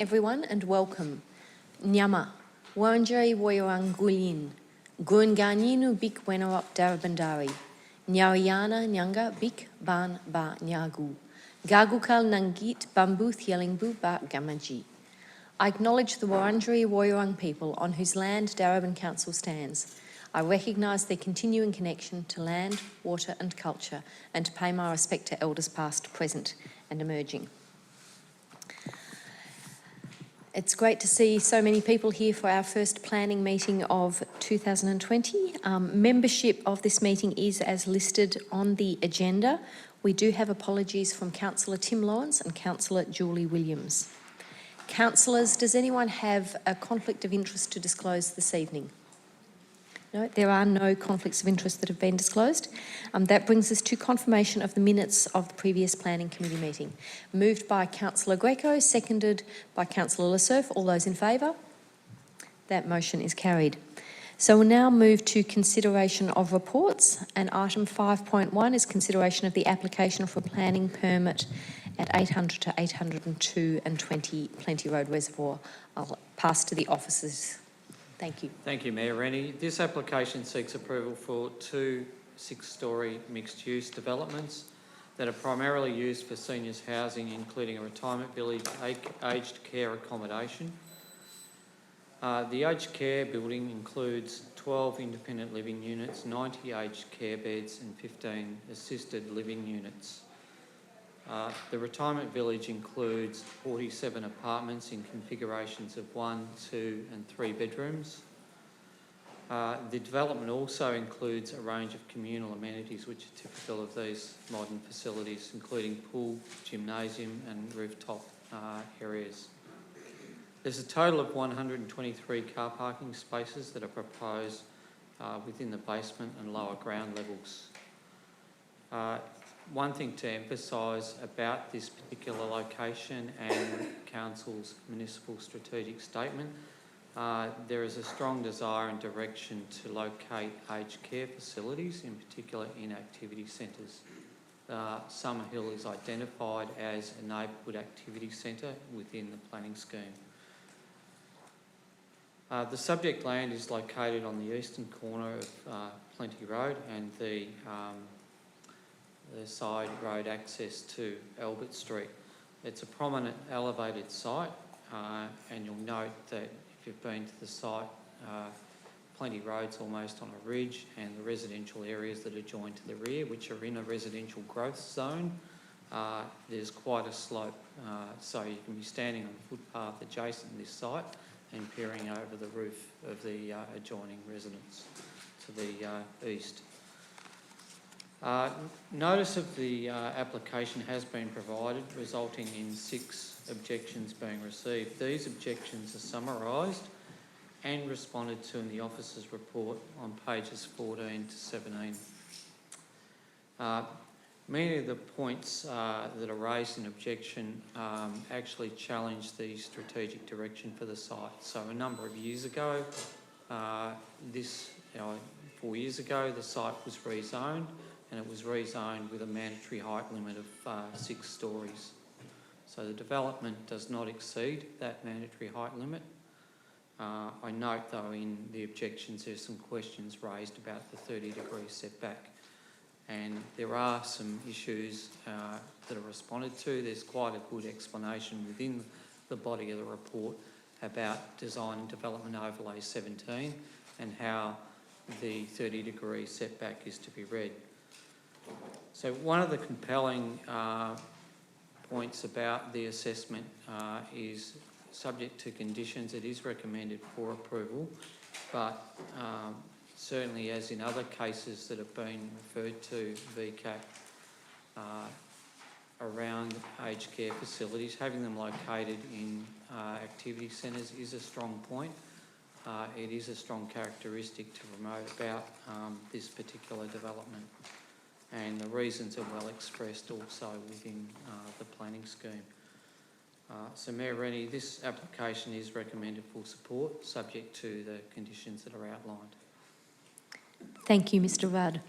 Everyone and welcome. Nyama, Wurundjeri Woiwurrung Gulin, Gurunganinu Bik Wenawap Darabandari, Nyariana Nyanga Bik Ban Ba Nyagu, Gagukal Nangit Bambu Thielingbu Ba Gamaji. I acknowledge the Wurundjeri Woiwurrung people on whose land Darebin Council stands. I recognise their continuing connection to land, water and culture, and to pay my respect to elders past, present and emerging. It's great to see so many people here for our first planning meeting of 2020. Membership of this meeting is as listed on the agenda. We do have apologies from Councillor Tim Lawrence and Councillor Julie Williams. Councillors, does anyone have a conflict of interest to disclose this evening? No, there are no conflicts of interest that have been disclosed. That brings us to confirmation of the minutes of the previous Planning Committee meeting. Moved by Councillor Greco, seconded by Councillor Le Cerf. All those in favour? That motion is carried. So we'll now move to consideration of reports, and item 5.1 is consideration of the application for a planning permit at 800 to 802 and 20 Plenty Road Reservoir. I'll pass to the officers. Thank you. Thank you, Mayor Rennie. This application seeks approval for two 6-storey mixed-use developments that are primarily used for seniors housing, including a retirement village, aged care accommodation. The aged care building includes 12 independent living units, 90 aged care beds and 15 assisted living units. The retirement village includes 47 apartments in configurations of 1, 2 and 3 bedrooms. The development also includes a range of communal amenities which are typical of these modern facilities, including pool, gymnasium and rooftop areas. There's a total of 123 car parking spaces that are proposed within the basement and lower ground levels. One thing to emphasise about this particular location and Council's municipal strategic statement, there is a strong desire and direction to locate aged care facilities, in particular in activity centres. Summerhill is identified as a neighbourhood activity centre within the planning scheme. The subject land is located on the eastern corner of Plenty Road and the side road access to Albert Street. It's a prominent elevated site and you'll note that if you've been to the site, Plenty Road's almost on a ridge, and the residential areas that are joined to the rear, which are in a residential growth zone, there's quite a slope, so you can be standing on a footpath adjacent to this site and peering over the roof of the adjoining residence to the east. Notice of the application has been provided, resulting in 6 objections being received. These objections are summarised and responded to in the officer's report on pages 14 to 17. Many of the points that are raised in objection actually challenge the strategic direction for the site. So a number of years ago, 4 years ago, the site was rezoned, and it was rezoned with a mandatory height limit of 6 storeys. So the development does not exceed that mandatory height limit. I note though in the objections there's some questions raised about the 30-degree setback, and there are some issues that are responded to. There's quite a good explanation within the body of the report about Design and Development Overlay 17 and how the 30-degree setback is to be read. So one of the compelling points about the assessment is subject to conditions. It is recommended for approval, but certainly, as in other cases that have been referred to VCAT around aged care facilities, having them located in activity centres is a strong point. It is a strong characteristic to promote about this particular development, and the reasons are well expressed also within the planning scheme. So Mayor Rennie, this application is recommended for support, subject to the conditions that are outlined. Thank you, Mr. Rudd.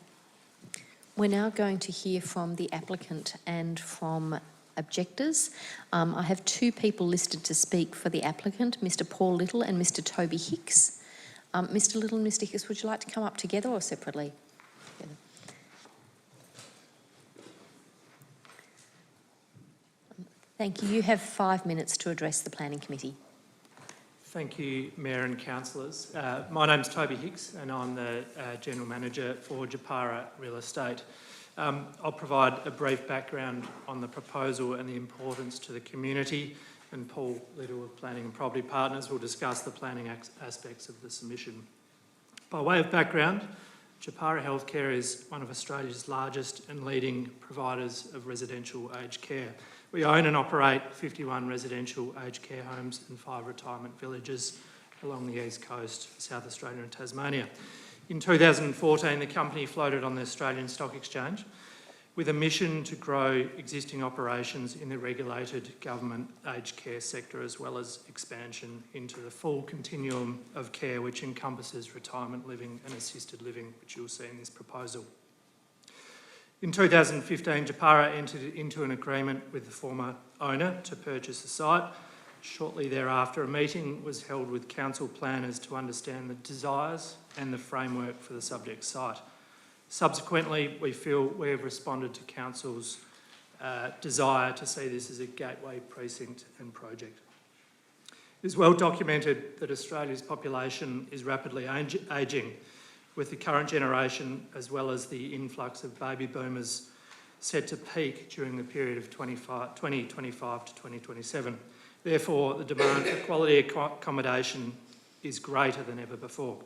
We're now going to hear from the applicant and from objectors. I have two people listed to speak for the applicant, Mr Paul Little and Mr Toby Hicks. Mr Little and Mr Hicks, would you like to come up together or separately? Together. Thank you. You have 5 minutes to address the Planning Committee. Thank you, Mayor and Councillors. My name's Toby Hicks and I'm the General Manager for Japara Real Estate. I'll provide a brief background on the proposal and the importance to the community, and Paul Little of Planning and Property Partners will discuss the planning aspects of the submission. By way of background, Japara Healthcare is one of Australia's largest and leading providers of residential aged care. We own and operate 51 residential aged care homes and 5 retirement villages along the east coast, South Australia and Tasmania. In 2014, the company floated on the Australian Stock Exchange with a mission to grow existing operations in the regulated government aged care sector, as well as expansion into the full continuum of care, which encompasses retirement living and assisted living, which you'll see in this proposal. In 2015, Japara entered into an agreement with the former owner to purchase the site. Shortly thereafter, a meeting was held with council planners to understand the desires and the framework for the subject site. Subsequently, we feel we have responded to council's desire to see this as a gateway precinct and project. It is well documented that Australia's population is rapidly ageing, with the current generation as well as the influx of baby boomers set to peak during the period of 2025 to 2027. Therefore, the demand for quality accommodation is greater than ever before.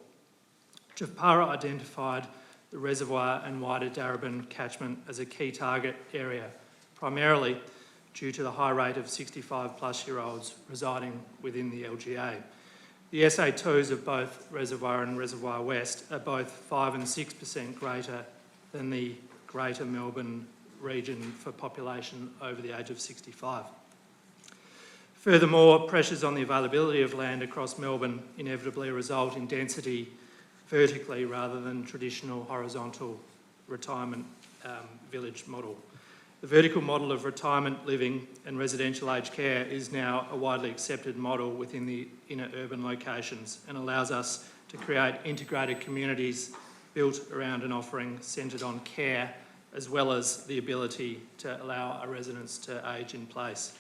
Japara identified the reservoir and wider Darebin catchment as a key target area, primarily due to the high rate of 65-plus-year-olds residing within the LGA. The SA2s of both Reservoir and Reservoir West are both 5 and 6% greater than the Greater Melbourne region for population over the age of 65. Furthermore, pressures on the availability of land across Melbourne inevitably result in density vertically rather than traditional horizontal retirement village model. The vertical model of retirement living and residential aged care is now a widely accepted model within the inner urban locations and allows us to create integrated communities built around an offering centred on care, as well as the ability to allow our residents to age in place.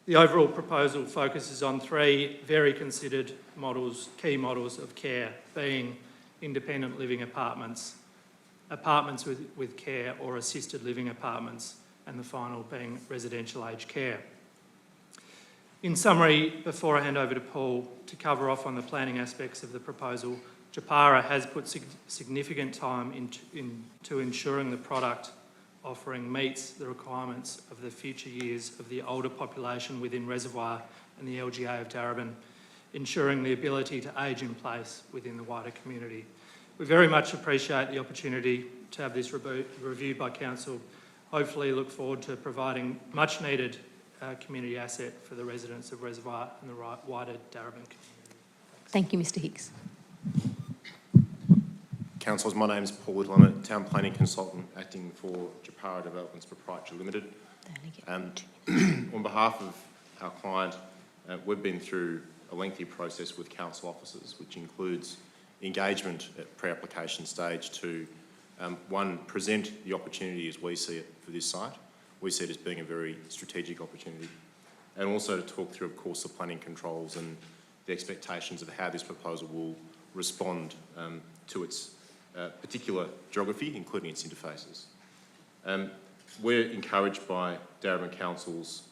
The overall proposal focuses on 3 very considered models, key models of care, being independent living apartments, apartments with care or assisted living apartments, and the final being residential aged care. In summary, before I hand over to Paul to cover off on the planning aspects of the proposal, Japara has put significant time into ensuring the product offering meets the requirements of the future years of the older population within Reservoir and the LGA of Darebin, ensuring the ability to age in place within the wider community. We very much appreciate the opportunity to have this reviewed by Council. Hopefully look forward to providing much needed community asset for the residents of Reservoir and the wider Darebin community. Thank you, Mr Hicks. Councillors, my name is Paul Little. I'm a town planning consultant acting for Japara Developments Proprietary Limited. On behalf of our client, we've been through a lengthy process with council officers, which includes engagement at pre-application stage to, one, present the opportunity as we see it for this site. We see it as being a very strategic opportunity. And also to talk through, of course, the planning controls and the expectations of how this proposal will respond to its particular geography, including its interfaces. We're encouraged by Darebin Council's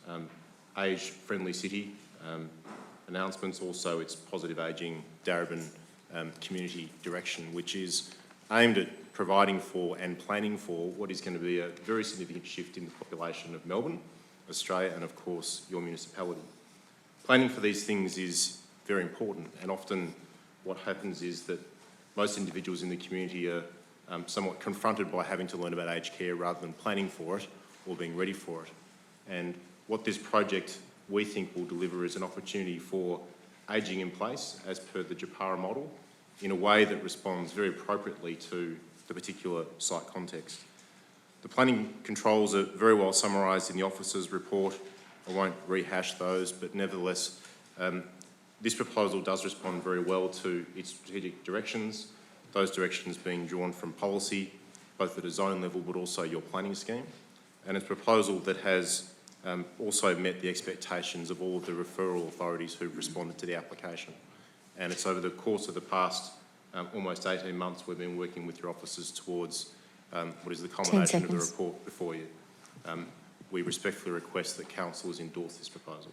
age-friendly city announcements, also its positive ageing Darebin community direction, which is aimed at providing for and planning for what is going to be a very significant shift in the population of Melbourne, Australia, and of course your municipality. Planning for these things is very important, and often what happens is that most individuals in the community are somewhat confronted by having to learn about aged care rather than planning for it or being ready for it. And what this project, we think, will deliver is an opportunity for ageing in place as per the Japara model in a way that responds very appropriately to the particular site context. The planning controls are very well summarised in the officer's report. I won't rehash those, but nevertheless, this proposal does respond very well to its strategic directions, those directions being drawn from policy, both at a zone level but also your planning scheme. And it's a proposal that has also met the expectations of all of the referral authorities who've responded to the application. And it's over the course of the past almost 18 months we've been working with your officers towards what is the culmination of the report before you. We respectfully request that councillors endorse this proposal.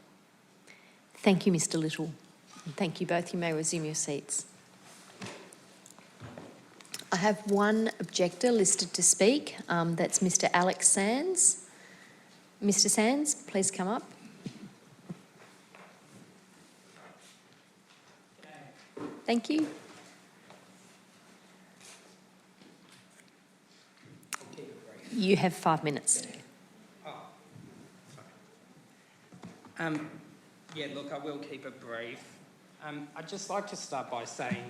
Thank you, Mr Little. And thank you both. You may resume your seats. I have one objector listed to speak. That's Mr Alex Sands. Mr Sands, please come up. Thank you. You have 5 minutes. Yeah, look, I will keep it brief. I'd just like to start by saying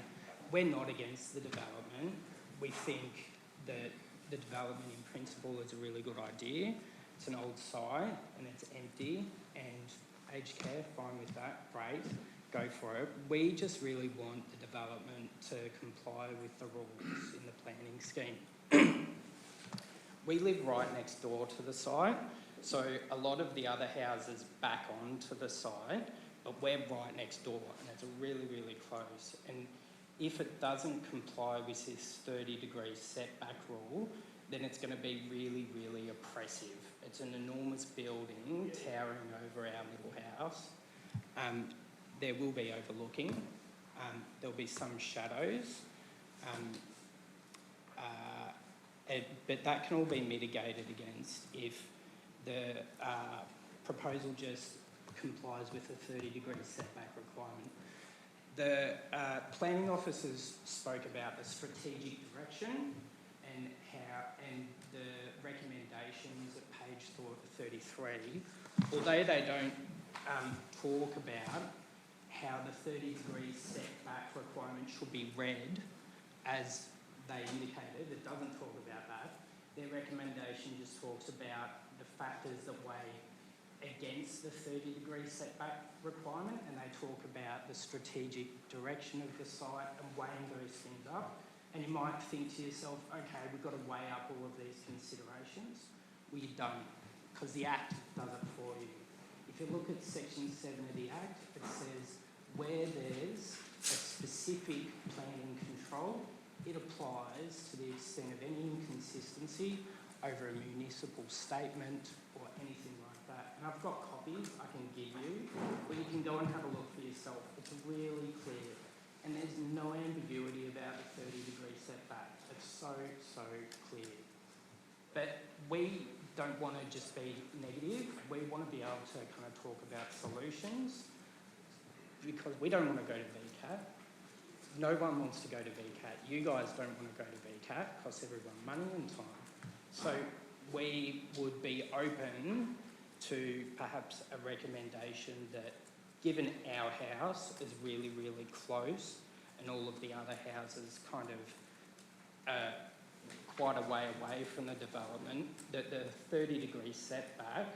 we're not against the development. We think that the development in principle is a really good idea. It's an old site and it's empty, and aged care, fine with that, great, go for it. We just really want the development to comply with the rules in the planning scheme. We live right next door to the site, so a lot of the other houses back onto the site, but we're right next door and it's really, really close. And if it doesn't comply with this 30-degree setback rule, then it's going to be really, really oppressive. It's an enormous building towering over our little house. There will be overlooking. There'll be some shadows. But that can all be mitigated against if the proposal just complies with the 30-degree setback requirement. The planning officers spoke about the strategic direction and the recommendations at page 33. Although they don't talk about how the 30-degree setback requirement should be read as they indicated, it doesn't talk about that. Their recommendation just talks about the factors that weigh against the 30-degree setback requirement, and they talk about the strategic direction of the site and weighing those things up. And you might think to yourself, okay, we've got to weigh up all of these considerations. Well, you don't, because the Act does it for you. If you look at Section 7 of the Act, it says where there's a specific planning control, it applies to the extent of any inconsistency over a municipal statement or anything like that. And I've got copies I can give you, but you can go and have a look for yourself. It's really clear. And there's no ambiguity about the 30-degree setback. It's so, so clear. But we don't want to just be negative. We want to be able to kind of talk about solutions, because we don't want to go to VCAT. No one wants to go to VCAT. You guys don't want to go to VCAT. It costs everyone money and time. So we would be open to perhaps a recommendation that, given our house is really, really close and all of the other houses kind of quite a way away from the development, that the 30-degree setback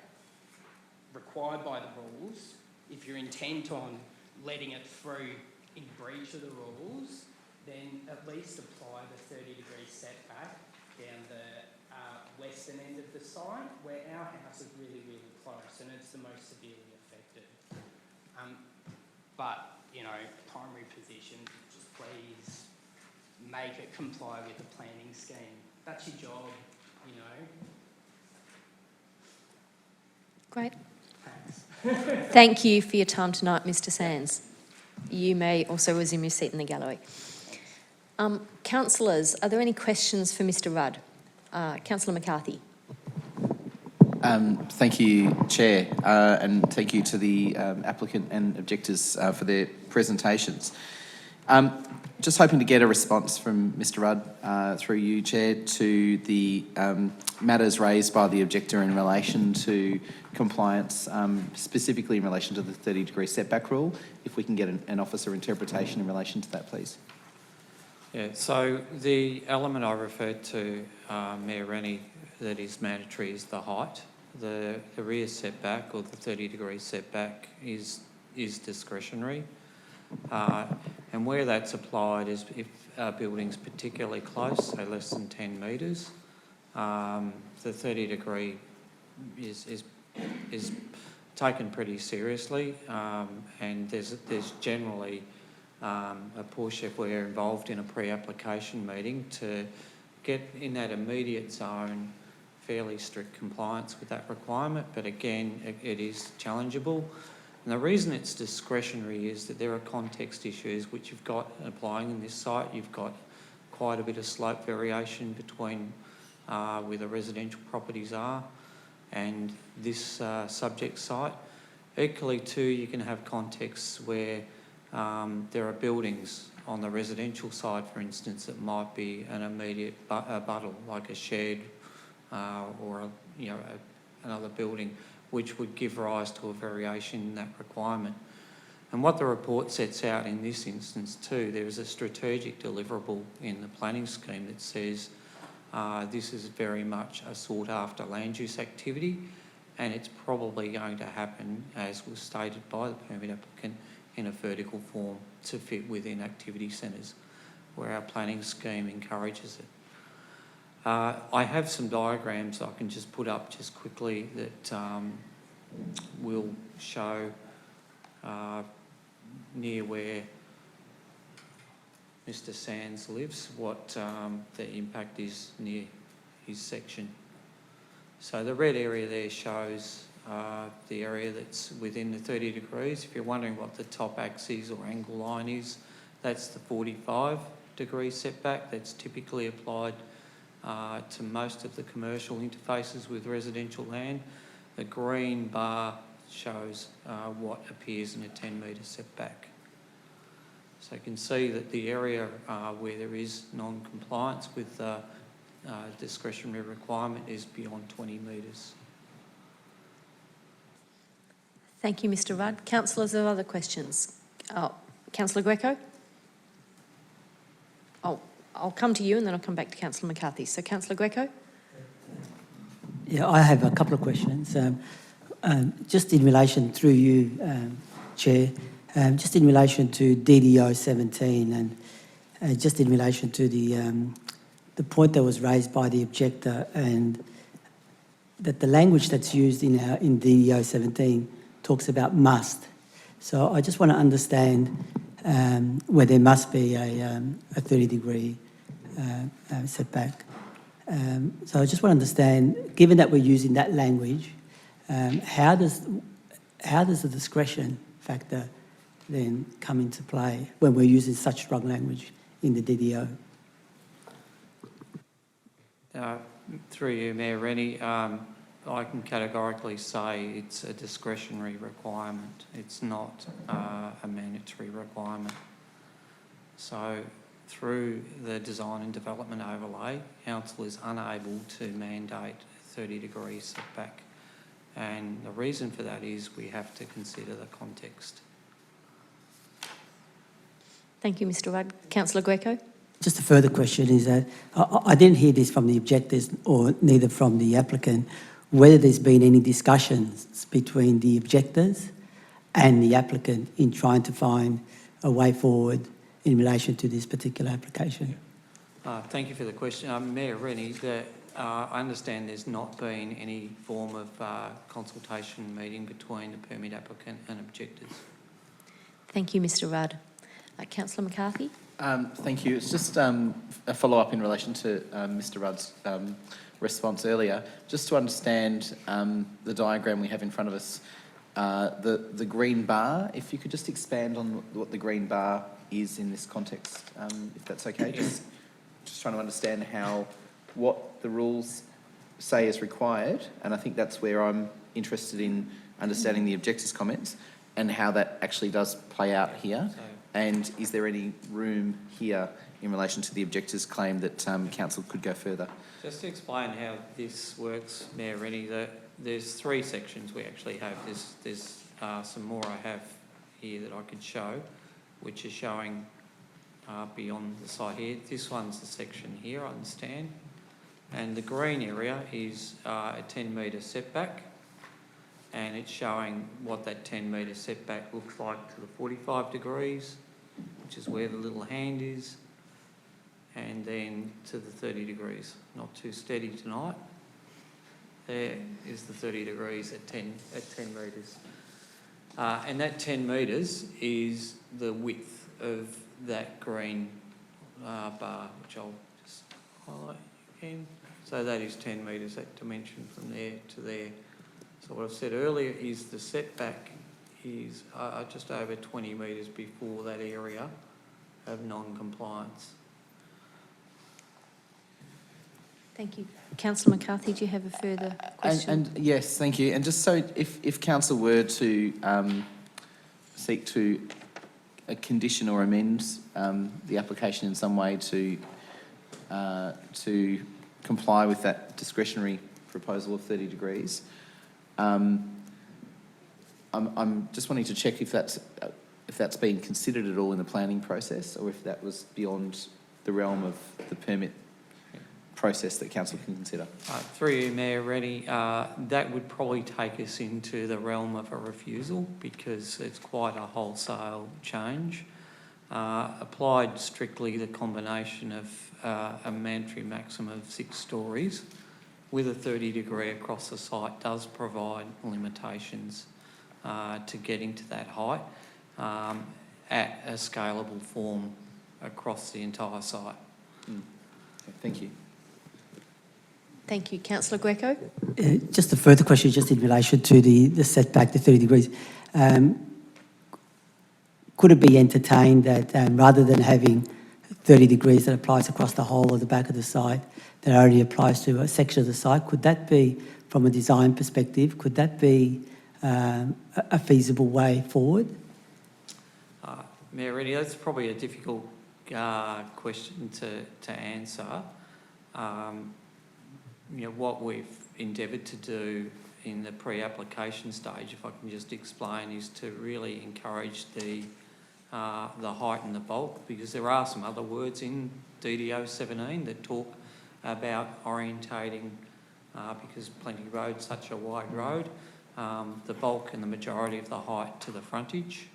required by the rules, if you're intent on letting it through in breach of the rules, then at least apply the 30-degree setback down the western end of the site, where our house is really, really close and it's the most severely affected. But, you know, primary position, just please make it comply with the planning scheme. That's your job, you know. Great. Thanks. Thank you for your time tonight, Mr Sands. You may also resume your seat in the gallery. Councillors, are there any questions for Mr Rudd? Councillor McCarthy. Thank you, Chair, and thank you to the applicant and objectors for their presentations. Just hoping to get a response from Mr Rudd, through you, Chair, to the matters raised by the objector in relation to compliance, specifically in relation to the 30-degree setback rule. If we can get an officer interpretation in relation to that, please. Yeah, so the element I referred to, Mayor Rennie, that is mandatory is the height. The rear setback or the 30-degree setback is discretionary. And where that's applied is if a building's particularly close, say less than 10 metres, the 30-degree is taken pretty seriously, and there's generally a push if we're involved in a pre-application meeting to get in that immediate zone fairly strict compliance with that requirement, but again, it is challengeable. And the reason it's discretionary is that there are context issues which you've got applying in this site. You've got quite a bit of slope variation between where the residential properties are and this subject site. Equally too, you can have contexts where there are buildings on the residential side, for instance, that might be an immediate abuttal, like a shed or another building, which would give rise to a variation in that requirement. And what the report sets out in this instance too, there is a strategic deliverable in the planning scheme that says this is very much a sought after land use activity, and it's probably going to happen, as was stated by the permit applicant, in a vertical form to fit within activity centres, where our planning scheme encourages it. I have some diagrams I can just put up just quickly that will show near where Mr Sands lives what the impact is near his section. So the red area there shows the area that's within the 30 degrees. If you're wondering what the top axis or angle line is, that's the 45-degree setback that's typically applied to most of the commercial interfaces with residential land. The green bar shows what appears in a 10-metre setback. So you can see that the area where there is non-compliance with the discretionary requirement is beyond 20 metres. Thank you, Mr Rudd. Councillors, are there other questions? Councillor Greco? I'll come to you and then I'll come back to Councillor McCarthy. So, Councillor Greco? Yeah, I have a couple of questions. Just in relation, through you, Chair, just in relation to DDO 17 and just in relation to the point that was raised by the objector, and that the language that's used in DDO 17 talks about must. So I just want to understand where there must be a 30-degree setback. So I just want to understand, given that we're using that language, how does the discretion factor then come into play when we're using such strong language in the DDO? Through you, Mayor Rennie, I can categorically say it's a discretionary requirement. It's not a mandatory requirement. So through the design and development overlay, council is unable to mandate a 30-degree setback. And the reason for that is we have to consider the context. Thank you, Mr Rudd. Councillor Greco? Just a further question is that I didn't hear this from the objectors or neither from the applicant, whether there's been any discussions between the objectors and the applicant in trying to find a way forward in relation to this particular application. Thank you for the question. Mayor Rennie, I understand there's not been any form of consultation meeting between the permit applicant and objectors. Thank you, Mr Rudd. Councillor McCarthy? Thank you. It's just a follow-up in relation to Mr Rudd's response earlier. Just to understand the diagram we have in front of us, the green bar, if you could just expand on what the green bar is in this context, if that's okay. Just trying to understand what the rules say is required, and I think that's where I'm interested in understanding the objectors' comments and how that actually does play out here. And is there any room here in relation to the objector's claim that council could go further? Just to explain how this works, Mayor Rennie, there's three sections we actually have. There's some more I have here that I could show, which is showing beyond the site here. This one's the section here, I understand. And the green area is a 10-metre setback, and it's showing what that 10-metre setback looks like to the 45 degrees, which is where the little hand is, and then to the 30 degrees. Not too steady tonight. There is the 30 degrees at 10 metres. And that 10 metres is the width of that green bar, which I'll just highlight again. So that is 10 metres, that dimension from there to there. So what I've said earlier is the setback is just over 20 metres before that area of non-compliance. Thank you. Councillor McCarthy, do you have a further question? And yes, thank you. And just so if council were to seek to condition or amend the application in some way to comply with that discretionary proposal of 30 degrees, I'm just wanting to check if that's been considered at all in the planning process, or if that was beyond the realm of the permit process that council can consider. Through you, Mayor Rennie, that would probably take us into the realm of a refusal, because it's quite a wholesale change. Applied strictly, the combination of a mandatory maximum of 6 stories with a 30 degree across the site does provide limitations to getting to that height at a scalable form across the entire site. Okay, thank you. Thank you. Councillor Greco? Just a further question, just in relation to the setback, the 30 degrees. Could it be entertained that rather than having 30 degrees that applies across the whole of the back of the site, that only applies to a section of the site, could that be, from a design perspective, could that be a feasible way forward? Mayor Rennie, that's probably a difficult question to answer. What we've endeavoured to do in the pre-application stage, if I can just explain, is to really encourage the height and the bulk, because there are some other words in DDO 17 that talk about orientating, because Plenty Road's such a wide road, the bulk and the majority of the height to the frontage.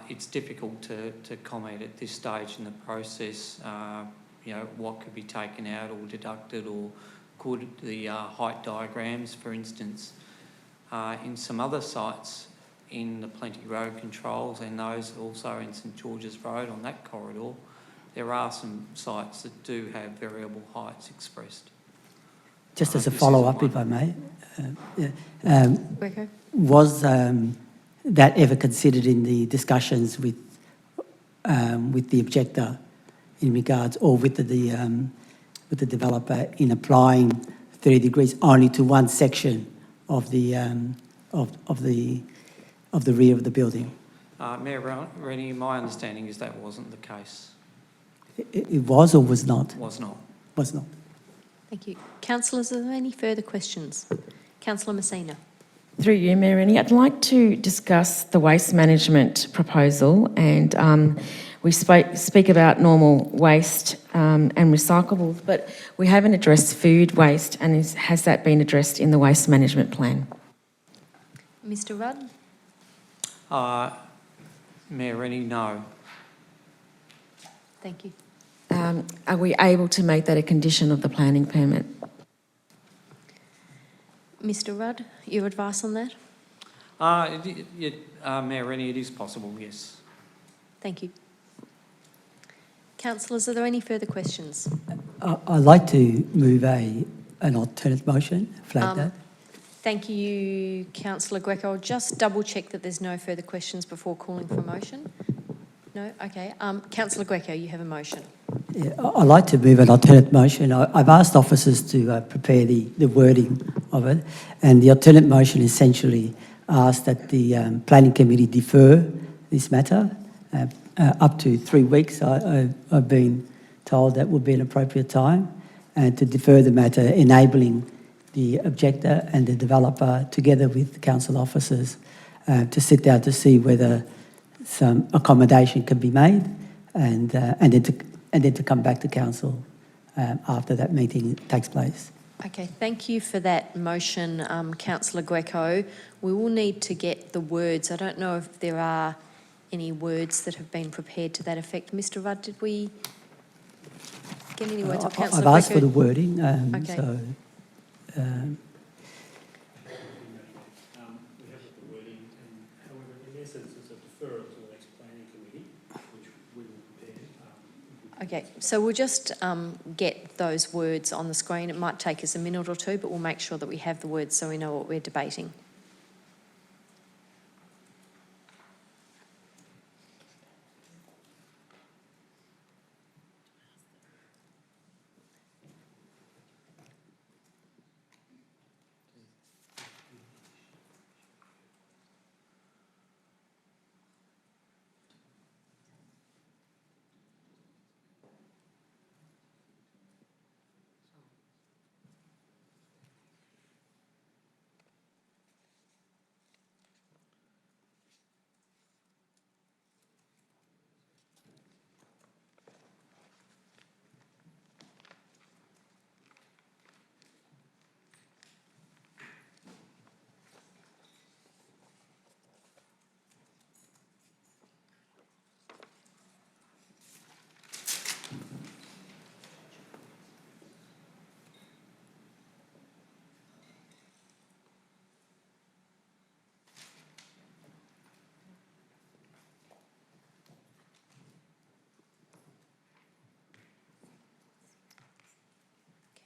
It's difficult to comment at this stage in the process, what could be taken out or deducted, or could the height diagrams, for instance, in some other sites in the Plenty Road controls, and those also in St George's Road on that corridor, there are some sites that do have variable heights expressed. Just as a follow-up, if I may. Greco? Was that ever considered in the discussions with the objector in regards, or with the developer, in applying 30 degrees only to one section of the rear of the building? Mayor Rennie, my understanding is that wasn't the case. It was or was not? Was not. Was not. Thank you. Councillors, are there any further questions? Councillor Messina. Through you, Mayor Rennie, I'd like to discuss the waste management proposal, and we speak about normal waste and recyclables, but we haven't addressed food waste, and has that been addressed in the waste management plan? Mr Rudd? Mayor Rennie, no. Thank you. Are we able to make that a condition of the planning permit? Mr Rudd, your advice on that? Mayor Rennie, it is possible, yes. Thank you. Councillors, are there any further questions? I'd like to move an alternate motion, flag that. Thank you, Councillor Greco. I'll just double check that there's no further questions before calling for a motion. No? Okay. Councillor Greco, you have a motion. Yeah, I'd like to move an alternate motion. I've asked officers to prepare the wording of it, and the alternate motion essentially asks that the planning committee defer this matter up to 3 weeks. I've been told that would be an appropriate time, and to defer the matter, enabling the objector and the developer, together with the council officers, to sit down to see whether some accommodation can be made, and then to come back to council after that meeting takes place. Okay, thank you for that motion, councillor Greco. We will need to get the words. I don't know if there are any words that have been prepared to that effect. Mr Rudd, did we get any words? Or councillor I've asked for the Greco? wording, Okay. so... We have the wording, and however, in essence, it's a deferral to the next planning committee, which we will prepare. Okay, so we'll just get those words on the screen. It might take us a minute or two, but we'll make sure that we have the words so we know what we're debating.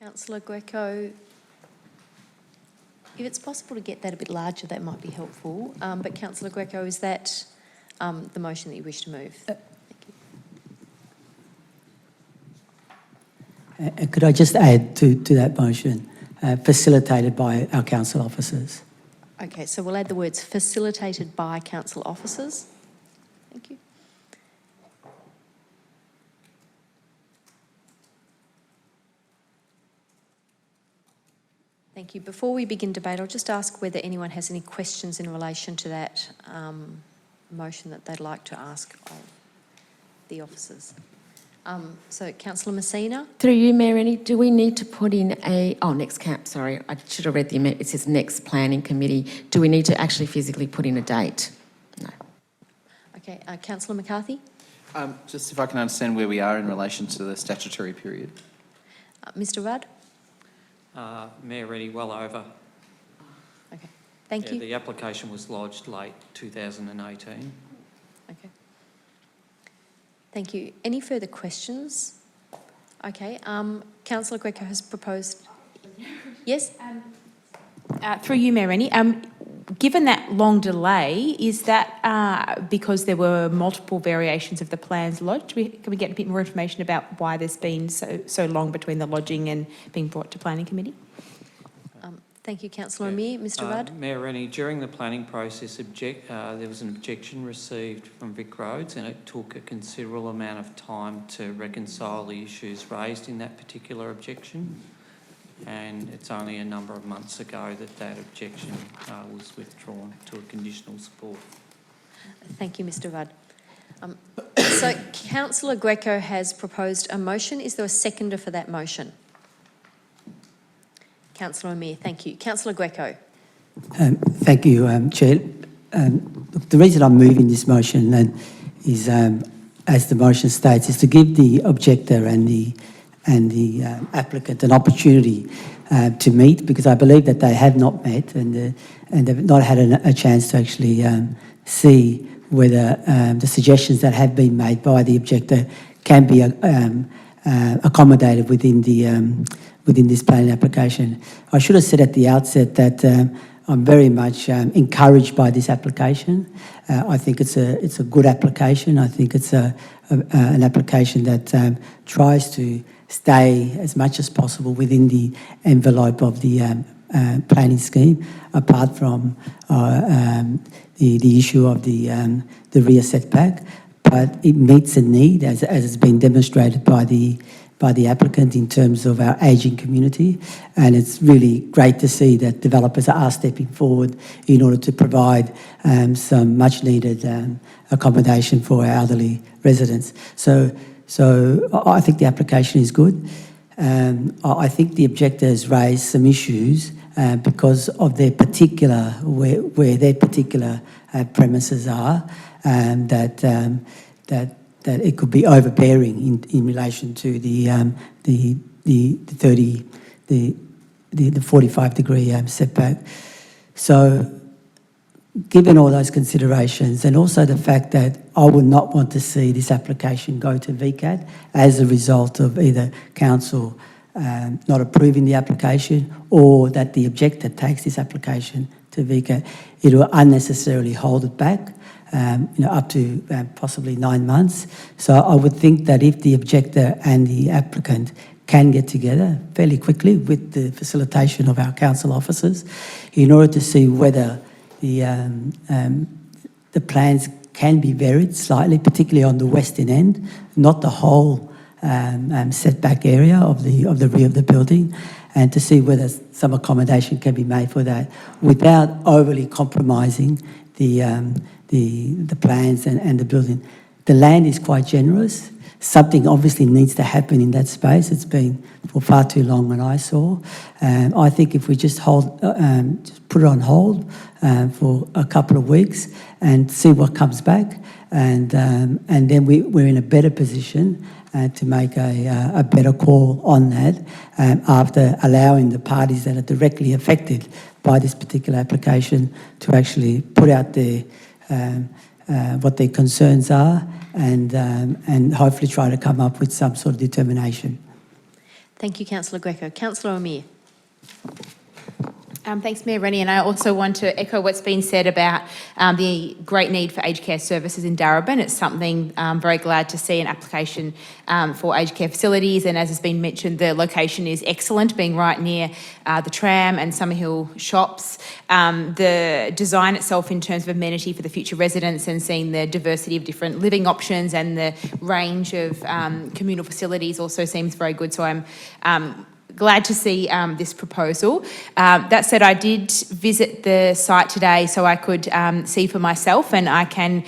Councillor Greco, if it's possible to get that a bit larger, that might be helpful. But Councillor Greco, is that the motion that you wish to move? Thank you. Could I just add to that motion, facilitated by our council officers? Okay, so we'll add the words facilitated by council officers. Thank you. Thank you. Before we begin debate, I'll just ask whether anyone has any questions in relation to that motion that they'd like to ask of the officers. So, Councillor Messina. Through you, Mayor Rennie, do we need to put in next camp, sorry, I should have read the amendment, it says next planning committee. Do we need to actually physically put in a date? No. Okay, Councillor McCarthy. Just if I can understand where we are in relation to the statutory period. Mr Rudd. Mayor Reddy, well over. Okay, thank you. The application was lodged late 2018. Okay. Thank you. Any further questions? Okay, Councillor Greco has proposed. Yes? Through you, Mayor Rennie, given that long delay, is that because there were multiple variations of the plans lodged? Can we get a bit more information about why there's been so long between the lodging and being brought to Planning Committee? Thank you, Councillor Amir. Mr Rudd? Mayor Rennie, during the planning process, there was an objection received from Vic Roads, and it took a considerable amount of time to reconcile the issues raised in that particular objection. And it's only a number of months ago that objection was withdrawn to a conditional support. Thank you, Mr Rudd. So Councillor Greco has proposed a motion. Is there a seconder for that motion? Councillor Amir, thank you. Councillor Greco. Thank you, Chair. The reason I'm moving this motion is, as the motion states, is to give the objector and the applicant an opportunity to meet, because I believe that they have not met and they've not had a chance to actually see whether the suggestions that have been made by the objector can be accommodated within this planning application. I should have said at the outset that I'm very much encouraged by this application. I think it's a good application. I think it's an application that tries to stay as much as possible within the envelope of the planning scheme, apart from the issue of the rear setback. But it meets a need, as has been demonstrated by the applicant in terms of our ageing community, and it's really great to see that developers are stepping forward in order to provide some much needed accommodation for our elderly residents. So I think the application is good. I think the objector has raised some issues because of their particular, where their particular premises are, that it could be overbearing in relation to the 45-degree setback. So, given all those considerations, and also the fact that I would not want to see this application go to VCAT as a result of either council not approving the application or that the objector takes this application to VCAT, it will unnecessarily hold it back, up to possibly 9 months. So I would think that if the objector and the applicant can get together fairly quickly with the facilitation of our council officers in order to see whether the plans can be varied slightly, particularly on the western end, not the whole setback area of the rear of the building, and to see whether some accommodation can be made for that without overly compromising the plans and the building. The land is quite generous. Something obviously needs to happen in that space. It's been for far too long when I saw. I think if we just put it on hold for a couple of weeks and see what comes back, and then we're in a better position to make a better call on that after allowing the parties that are directly affected by this particular application to actually put out their what their concerns are and hopefully try to come up with some sort of determination. Thank you, Councillor Greco. Councillor Amir. Thanks, Mayor Rennie, and I also want to echo what's been said about the great need for aged care services in Darebin. It's something I'm very glad to see an application for aged care facilities, and as has been mentioned, the location is excellent, being right near the tram and Summerhill shops. The design itself in terms of amenity for the future residents and seeing the diversity of different living options and the range of communal facilities also seems very good, so I'm glad to see this proposal. That said, I did visit the site today so I could see for myself, and I can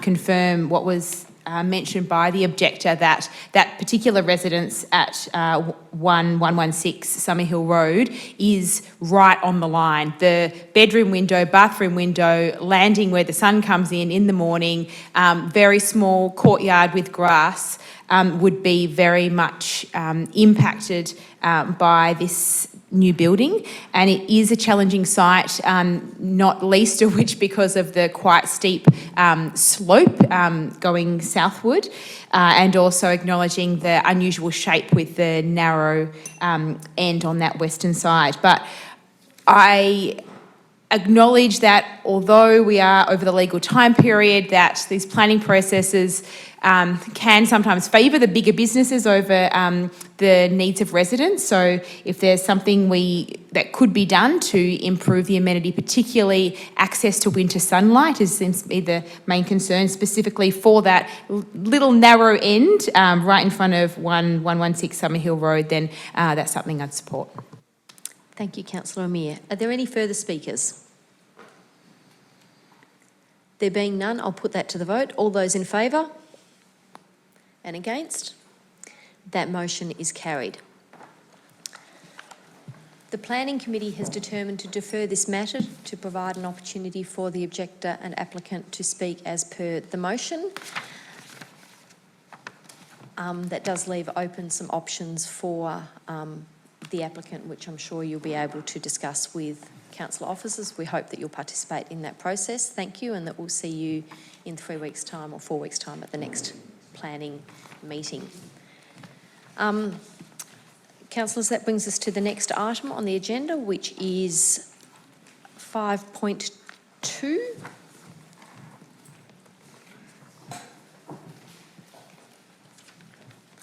confirm what was mentioned by the objector, that that particular residence at 1116 Summerhill Road is right on the line. The bedroom window, bathroom window, landing where the sun comes in the morning, very small courtyard with grass, would be very much impacted by this new building, and it is a challenging site, not least of which because of the quite steep slope going southward, and also acknowledging the unusual shape with the narrow end on that western side. But I acknowledge that although we are over the legal time period, that these planning processes can sometimes favour the bigger businesses over the needs of residents. So if there's something that could be done to improve the amenity, particularly access to winter sunlight, is seems to be the main concern, specifically for that little narrow end right in front of 1116 Summerhill Road, then that's something I'd support. Thank you, Councillor Amir. Are there any further speakers? There being none, I'll put that to the vote. All those in favour? And against? That motion is carried. The Planning Committee has determined to defer this matter to provide an opportunity for the objector and applicant to speak as per the motion. That does leave open some options for the applicant, which I'm sure you'll be able to discuss with council officers. We hope that you'll participate in that process. Thank you, and that we'll see you in 3 weeks' time or 4 weeks' time at the next planning meeting. Councillors, that brings us to the next item on the agenda, which is 5.2.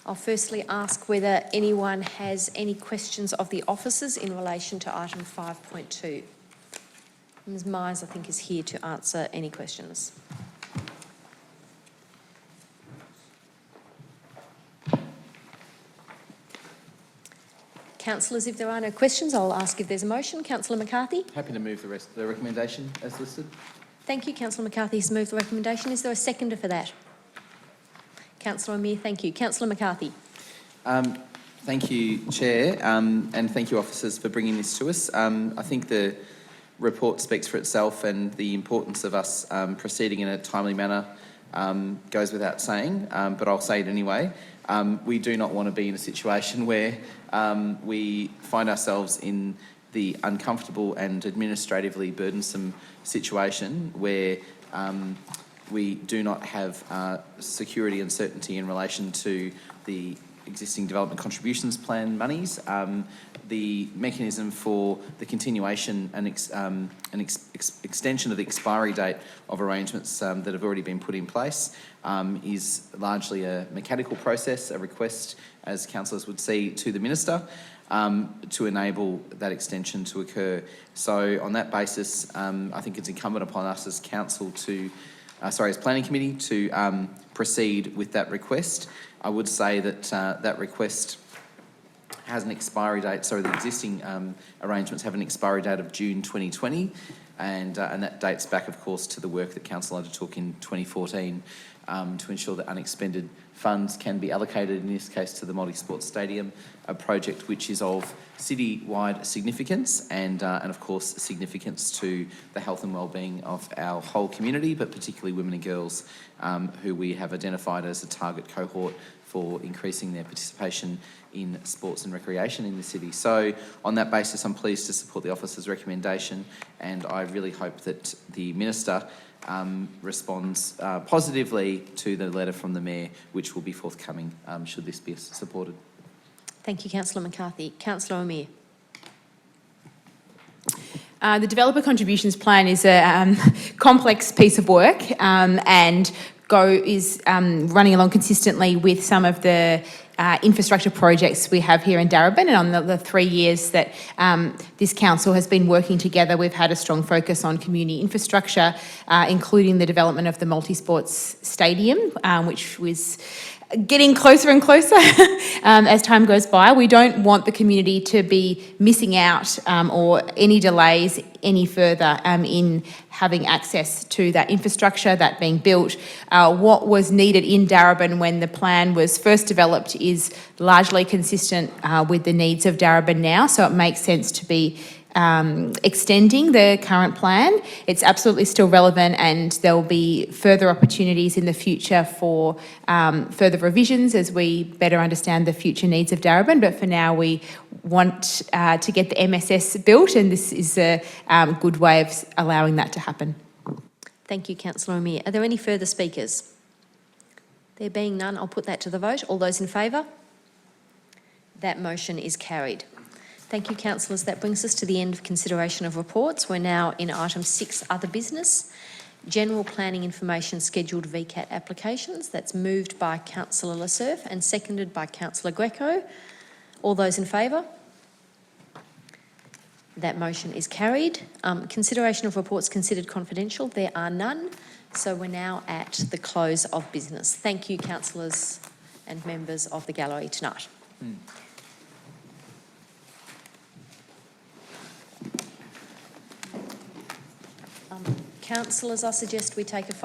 I'll firstly ask whether anyone has any questions of the officers in relation to item 5.2. Ms Myers, I think, is here to answer any questions. Councillors, if there are no questions, I'll ask if there's a motion. Councillor McCarthy? Happy to move the recommendation as listed. Thank you. Councillor McCarthy has moved the recommendation. Is there a seconder for that? Councillor Amir, thank you. Councillor McCarthy? Thank you, Chair, and thank you, officers, for bringing this to us. I think the report speaks for itself, and the importance of us proceeding in a timely manner goes without saying, but I'll say it anyway. We do not want to be in a situation where we find ourselves in the uncomfortable and administratively burdensome situation where we do not have security and certainty in relation to the existing development contributions plan monies, the mechanism for the continuation and extension of the expiry date of arrangements that have already been put in place is largely a mechanical process, a request, as councillors would see, to the Minister to enable that extension to occur. So on that basis, I think it's incumbent upon us as council to, as planning committee, to proceed with that request. I would say that that request has an expiry date, the existing arrangements have an expiry date of June 2020, and that dates back, of course, to the work that council undertook in 2014 to ensure that unexpended funds can be allocated, in this case to the multi-sport stadium, a project which is of city-wide significance and of course significance to the health and well-being of our whole community, but particularly women and girls who we have identified as a target cohort for increasing their participation in sports and recreation in the city. So on that basis, I'm pleased to support the officer's recommendation, and I really hope that the Minister responds positively to the letter from the Mayor, which will be forthcoming should this be supported. Thank you, Councillor McCarthy. Councillor Amir. The Developer Contributions Plan is a complex piece of work and is running along consistently with some of the infrastructure projects we have here in Darebin, and on the 3 years that this council has been working together, we've had a strong focus on community infrastructure, including the development of the multi-sports stadium, which was getting closer and closer as time goes by. We don't want the community to be missing out or any delays any further in having access to that infrastructure, that being built. What was needed in Darebin when the plan was first developed is largely consistent with the needs of Darebin now, so it makes sense to be extending the current plan. It's absolutely still relevant, and there will be further opportunities in the future for further revisions as we better understand the future needs of Darebin. But for now, we want to get the MSS built, and this is a good way of allowing that to happen. Thank you, Councillor Amir. Are there any further speakers? There being none, I'll put that to the vote. All those in favour? That motion is carried. Thank you, councillors. That brings us to the end of consideration of reports. We're now in item 6, other business. General planning information scheduled VCAT applications. That's moved by Councillor Lassurf and seconded by Councillor Greco. All those in favour? That motion is carried. Consideration of reports considered confidential. There are none. So we're now at the close of business. Thank you, councillors and members of the gallery tonight. Councillors, I suggest we take a 5